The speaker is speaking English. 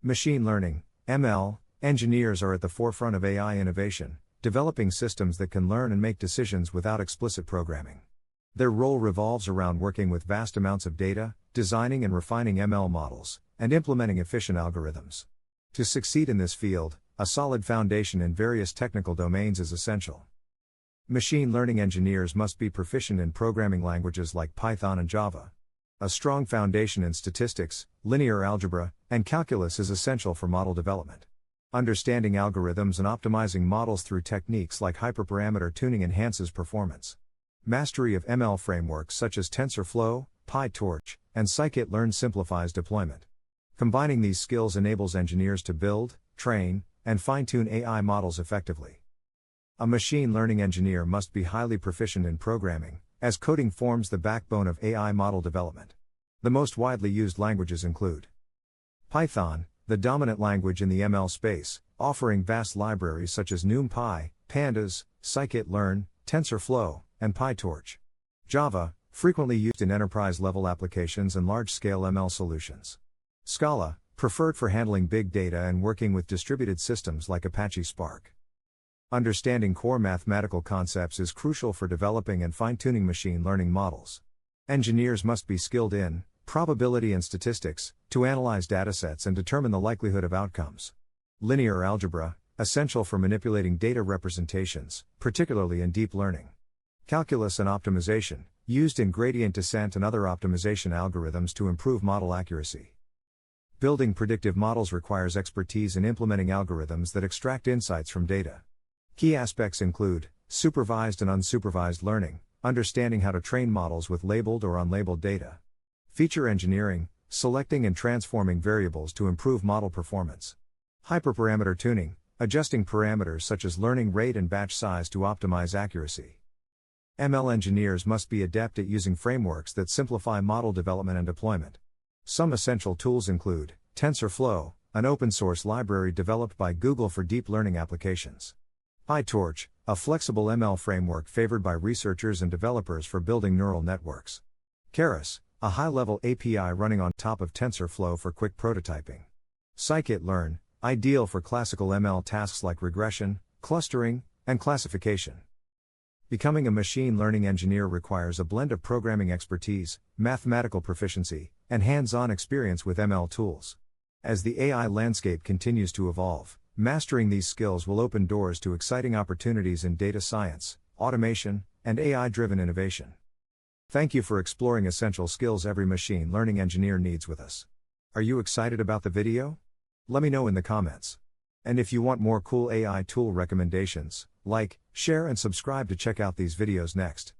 Machine learning, ML, engineers are at the forefront of AI innovation, developing systems that can learn and make decisions without explicit programming. Their role revolves around working with vast amounts of data, designing and refining ML models, and implementing efficient algorithms. To succeed in this field, a solid foundation in various technical domains is essential. Machine learning engineers must be proficient in programming languages like Python and Java. A strong foundation in statistics, linear algebra, and calculus is essential for model development. Understanding algorithms and optimizing models through techniques like hyperparameter tuning enhances performance. Mastery of ML frameworks such as TensorFlow, PyTorch, and Scikit-learn simplifies deployment. Combining these skills enables engineers to build, train, and fine-tune AI models effectively. A machine learning engineer must be highly proficient in programming, as coding forms the backbone of AI model development. The most widely used languages include Python, the dominant language in the ML space, offering vast libraries such as NumPy, Pandas, Scikit-learn, TensorFlow, and PyTorch. Java, frequently used in enterprise-level applications and large-scale ML solutions. Scala, preferred for handling big data and working with distributed systems like Apache Spark. Understanding core mathematical concepts is crucial for developing and fine-tuning machine learning models. Engineers must be skilled in probability and statistics to analyze datasets and determine the likelihood of outcomes. Linear algebra, essential for manipulating data representations, particularly in deep learning. Calculus and optimization, used in gradient descent and other optimization algorithms to improve model accuracy. Building predictive models requires expertise in implementing algorithms that extract insights from data. Key aspects include supervised and unsupervised learning, understanding how to train models with labeled or unlabeled data. Feature engineering, selecting and transforming variables to improve model performance. Hyperparameter tuning, adjusting parameters such as learning rate and batch size to optimize accuracy. ML engineers must be adept at using frameworks that simplify model development and deployment. Some essential tools include TensorFlow, an open-source library developed by Google for deep learning applications. PyTorch, a flexible ML framework favored by researchers and developers for building neural networks. Keras, a high-level API running on top of TensorFlow for quick prototyping. Scikit-learn, ideal for classical ML tasks like regression, clustering, and classification. Becoming a machine learning engineer requires a blend of programming expertise, mathematical proficiency, and hands-on experience with ML tools. As the AI landscape continues to evolve, mastering these skills will open doors to exciting opportunities in data science, automation, and AI-driven innovation. Thank you for exploring essential skills every machine learning engineer needs with us. Are you excited about the video? Let me know in the comments. And if you want more cool AI tool recommendations, like, share and subscribe to check out these videos next.